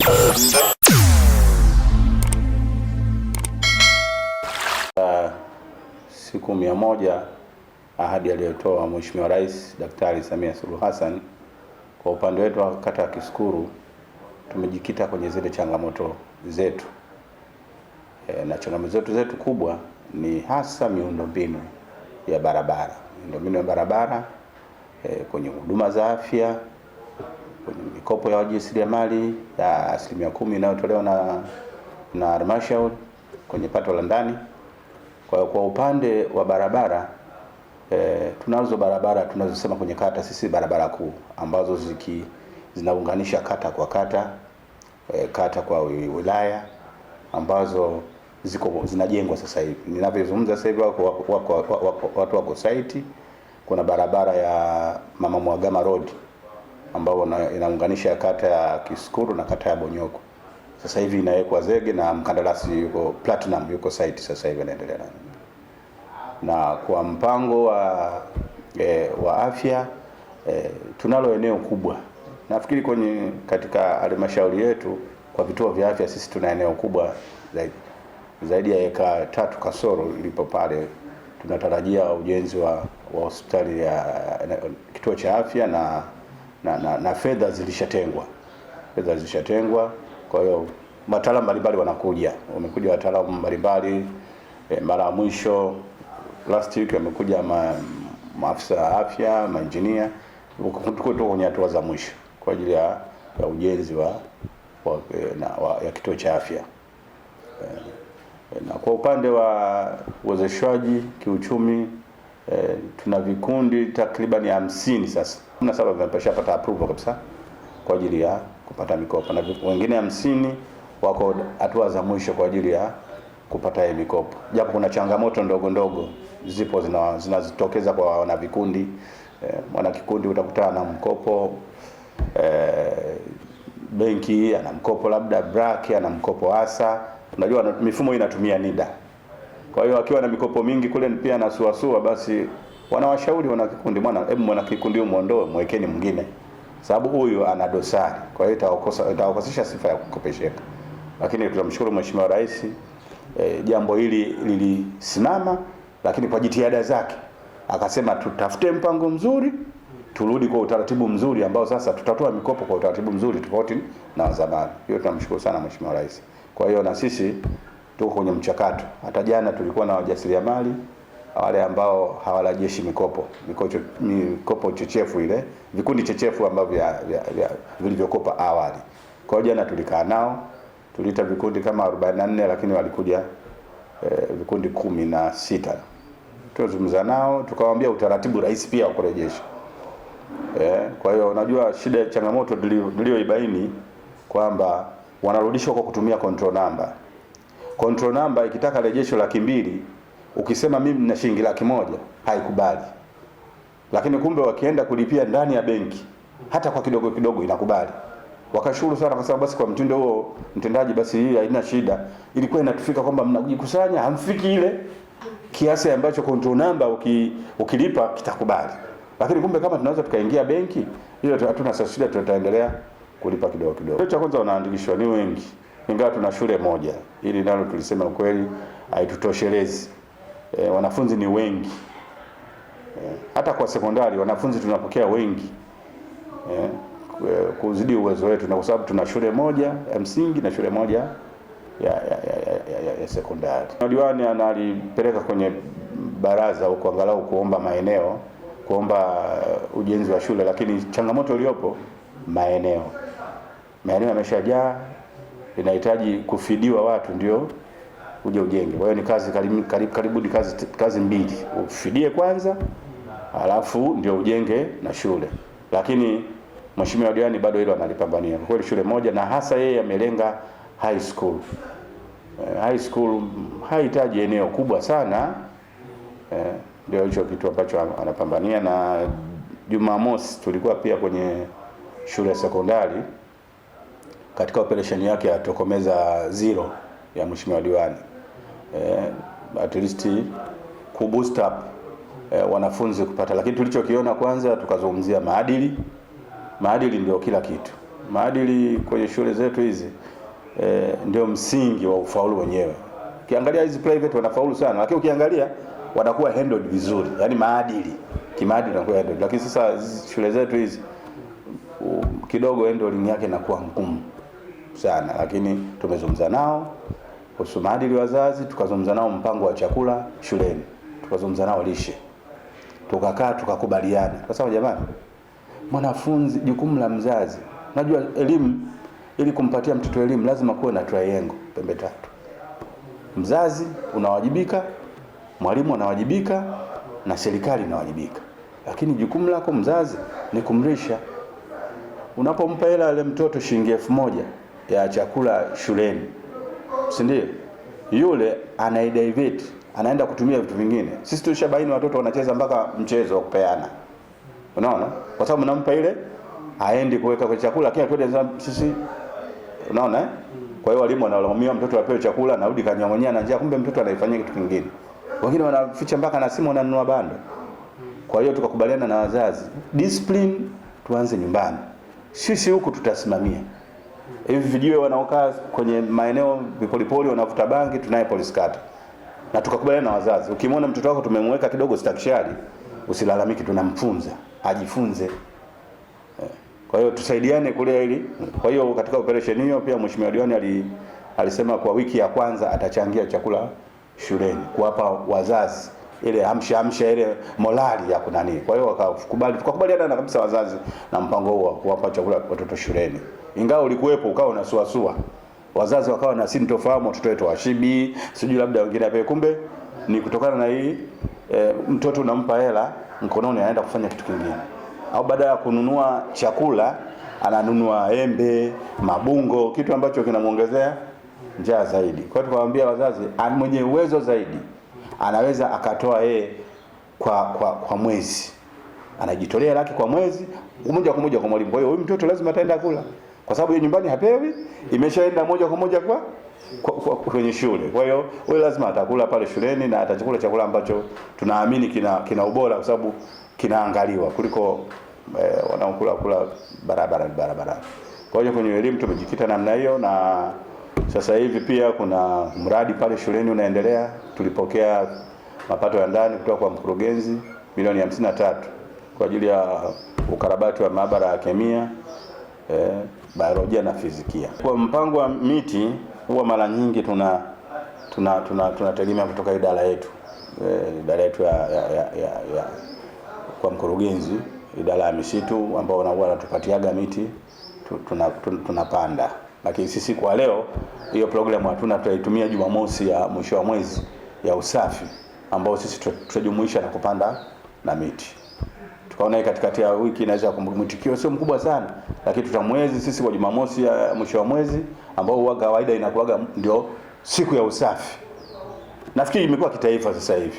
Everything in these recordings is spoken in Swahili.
Siku 100 ahadi aliyotoa Mheshimiwa Rais Daktari Samia Suluhu Hassan, kwa upande wetu wa kata ya Kisukuru tumejikita kwenye zile changamoto zetu na changamoto zetu kubwa ni hasa miundombinu ya barabara, kwenye huduma za afya, kwenye mikopo ya wajasiriamali ya 10% inayotolewa na halmashauri kwenye pato la ndani. Kwa upande wa barabara tunazo barabara tunazosema kwenye kata sisi barabara kuu ambazo zinaunganisha kata kwa kata, kata kwa wilaya, ambazo zinajengwa sasa hivi. Ninavyozungumza sasa hivi watu wako site. Kuna barabara ya Mama Mwagama Road ambayo inaunganisha kata ya Kisukuru na kata ya Bonyoko. Sasa hivi inawekwa zege na mkandarasi yuko Platinum yuko site sasa hivi anaendelea na kwa mpango wa afya tunalo eneo kubwa. Nafikiri katika halmashauri yetu kwa vituo vya afya sisi tuna eneo kubwa zaidi ya eka 3 kasoro ilipo pale. Tunatarajia ujenzi wa hospitali ya kituo cha afya na fedha zilishatengwa. Kwa hiyo wataalamu mbalimbali wamekuja wataalamu mbalimbali. Mara ya mwisho last week wamekuja maafisa afya, maengineer, tuko kwenye hatua za mwisho kwa ajili ya ujenzi ya kituo cha afya. Na kwa upande wa uwezeshwaji kiuchumi tuna vikundi takriban 50 sasa. 17 vimeshapata approval kabisa kwa ajili ya kupata mikopo, na wengine 50 wako hatua za mwisho kwa ajili ya kupata hii mikopo. Japo kuna changamoto ndogo zipo zinazotokeza kwa wana vikundi. Mwana kikundi utakutana na mkopo, benki ana mkopo, labda BRAC ana mkopo ASA. Unajua mifumo inatumia NIDA. Kwa hiyo akiwa na mikopo mingi kule pia anasuasua, basi wanawashauri wana kikundi, mwana kikundi umuondoe, mwekeni mwingine, sababu huyu ana dosari. Kwa hiyo itakosesha sifa ya kukopesheka. Lakini tunamshukuru Mheshimiwa Rais, jambo hili lilisimama, lakini kwa jitihada zake akasema tutafute mpango mzuri, turudi kwa utaratibu mzuri ambao sasa tutatoa mikopo kwa utaratibu mzuri tofauti na zamani. Hiyo tunamshukuru sana Mheshimiwa Rais. Kwa hiyo na sisi tuko kwenye mchakato. Hata jana tulikuwa na wajasiriamali wale ambao hawalajeshi mikopo chechefu, ile vikundi chechefu ambavyo vilivyokopa awali. Kwa hiyo jana tulikaa nao, tulita vikundi kama 44, lakini walikuja vikundi 16. Tulizungumza nao tukawaambia utaratibu rahisi pia wa kurejesha. Kwa hiyo unajua shida, changamoto niliyoibaini kwamba wanarudishwa kwa kutumia control number. Control number ikitaka rejesho 200,000, ukisema mimi nina shilingi 100,000 haikubali. Lakini kumbe wakienda kulipia ndani ya benki hata kwa kidogo inakubali. Wakashukuru sana kwa sababu basi kwa mtindo huo mtendaji, basi hii haina shida. Ilikuwa inatufika kwamba mnajikusanya hamfiki ile kiasi ambacho control number ukilipa kitakubali. Lakini kumbe kama tunaweza tukaingia benki, hiyo hatuna shida, tutaendelea kulipa kidogo. Cha kwanza wanaandikishwa ni wengi, ingawa tuna shule moja. Ili nalo tulisema ukweli haitutoshelezi. Wanafunzi ni wengi. Hata kwa sekondari wanafunzi tunapokea wengi. Kuzidi uwezo wetu, na kwa sababu tuna shule moja ya msingi na shule moja ya sekondari. Diwani analipeleka kwenye baraza huko angalau kuomba ujenzi wa shule, lakini changamoto iliyopo maeneo yameshajaa, inahitaji kufidiwa watu ndio uje ujenge. Kwa hiyo ni kazi karibu kazi mbili, ufidie kwanza alafu ndio ujenge na shule. Lakini Mheshimiwa Diwani bado hilo analipambania. Kwa hiyo shule moja, na hasa yeye amelenga high school. High school haihitaji eneo kubwa sana. Ndio hicho kitu ambacho anapambania. Na Jumamosi tulikuwa pia kwenye shule ya sekondari katika operation yake ya Tokomeza Zero ya Mheshimiwa Diwani. At least kuboost up wanafunzi kupata. Lakini tulichokiona kwanza tukazungumzia maadili. Maadili ndio kila kitu. Maadili kwenye shule zetu hizi ndio msingi wa ufaulu wenyewe. Ukiangalia hizi private wanafaulu sana, lakini ukiangalia wanakuwa handled vizuri. Yaani kimaadili wanakuwa handled. Lakini sasa shule zetu hizi kidogo handling yake inakuwa ngumu sana. Lakini tumezungumza nao kuhusu maadili wazazi, tukazungumza nao mpango wa chakula shuleni, tukazungumza nao lishe. Tukakaa tukakubaliana. Kwa sababu jamani, mwanafunzi, jukumu la mzazi. Unajua elimu, ili kumpatia mtoto elimu lazima kuwe na triangle, pembe tatu. Mzazi unawajibika, mwalimu anawajibika, na serikali inawajibika. Lakini jukumu lako mzazi ni kumlisha. Unapompa hela ile mtoto shilingi 1000 ya chakula shuleni, si ndio? Yule anaidivert, anaenda kutumia vitu vingine. Sisi tulishabaini watoto wanacheza mpaka mchezo wa kupeana. Unaona? Kwa sababu mnampa ile aende kuweka kwa chakula kile kwenda sisi. Unaona? Kwa hiyo walimu wanalaumiwa mtoto apewe chakula na rudi kanyamonyea na njaa, kumbe mtoto anaifanyia kitu kingine. Wengine wanaficha mpaka na simu wananunua bando. Kwa hiyo tukakubaliana na wazazi, discipline tuanze nyumbani. Sisi huku tutasimamia. Hivi vijiwe wanaokaa kwenye maeneo vipolipoli wanavuta bangi, tunaye polisi kata. Na tukakubaliana na wazazi, ukimwona mtoto wako tumemweka kidogo stakishari, usilalamiki, tunamfunza ajifunze. Kwa hiyo tusaidiane kule ili. Kwa hiyo katika operation hiyo pia Mheshimiwa Diwani alisema kwa wiki ya kwanza atachangia chakula shuleni, kuwapa wazazi ile amsha ile morali ya kunani. Kwa hiyo tukakubaliana na kabisa wazazi na mpango huo kuwapa chakula watoto shuleni. Ingawa ulikuwepo ukao unasuasua. Wazazi wakawa na sintofahamu, watoto wetu washibi, sijui labda wengine ape, kumbe ni kutokana na hii mtoto unampa hela mkononi anaenda kufanya kitu kingine. Au baada ya kununua chakula ananunua embe, mabungo, kitu ambacho kinamuongezea njaa zaidi. Kwa hiyo tukamwambia wazazi, mwenye uwezo zaidi anaweza akatoa kwa mwezi. Anajitolea laki kwa mwezi, moja kwa moja kwa mwalimu. Kwa hiyo huyu mtoto lazima ataenda kula. Kwa sababu yeye nyumbani hapewi, imeshaenda moja kwa moja kwenye shule. Kwa hiyo wewe lazima atakula pale shuleni na atachukua chakula ambacho tunaamini kina ubora, kwa sababu kinaangaliwa kuliko wanaokula barabara. Kwa hiyo kwenye elimu tumejikita namna hiyo, na sasa hivi pia kuna mradi pale shuleni unaendelea. Tulipokea mapato ya ndani kutoka kwa mkurugenzi milioni 53 kwa ajili ya ukarabati wa maabara ya kemia, biolojia na fizikia. Kwa mpango wa miti huwa mara nyingi tunategemea kutoka idara yetu ya kwa mkurugenzi, idara ya misitu ambao wanatupatiaga miti tunapanda. Lakini sisi kwa leo hiyo programu hatuna, tutaitumia Jumamosi ya mwisho wa mwezi ya usafi ambao sisi tutajumuisha na kupanda na miti. Tukaona katikati ya wiki inaweza kumwitikio sio mkubwa sana, lakini tutamwezi sisi kwa Jumamosi ya mwisho wa mwezi ambao huwa kawaida inakuwaga ndio siku ya usafi. Nafikiri imekuwa kitaifa sasa hivi.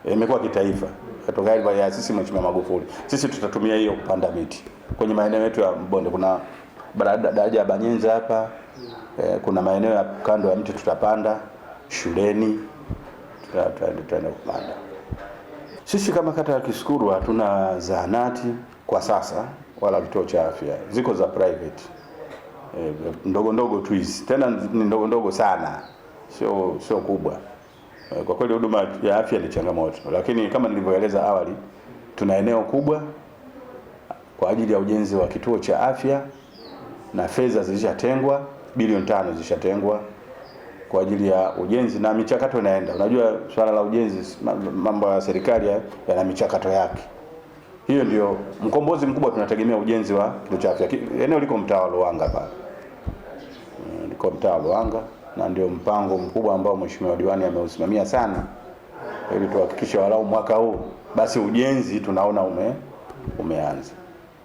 Imekuwa kitaifa. Kutoka ya sisi Mheshimiwa Magufuli. Sisi tutatumia hiyo kupanda miti kwenye maeneo yetu ya bonde. Kuna daraja ya Banyenza hapa, kuna maeneo ya kando ya mti tutapanda, shuleni tutaenda kupanda. Sisi kama kata ya Kisukuru hatuna zahanati kwa sasa wala kituo cha afya. Ziko za private. Ndogo tu hizi. Tena ni ndogo sana. Sio kubwa. Kwa kweli huduma ya afya ni changamoto, lakini kama nilivyoeleza awali, tuna eneo kubwa kwa ajili ya ujenzi wa kituo cha afya na fedha zilishatengwa, bilioni 5 zilishatengwa kwa ajili ya ujenzi na michakato inaenda. Unajua swala la ujenzi, mambo ya serikali yana michakato yake. Hiyo ndio mkombozi mkubwa, tunategemea ujenzi wa kituo cha afya. Eneo liko mtaa wa Luanga pale. Liko mtaa wa Luanga, na ndio mpango mkubwa ambao Mheshimiwa Diwani ameusimamia sana ili tuhakikishe walau mwaka huu basi ujenzi tunaona umeanza.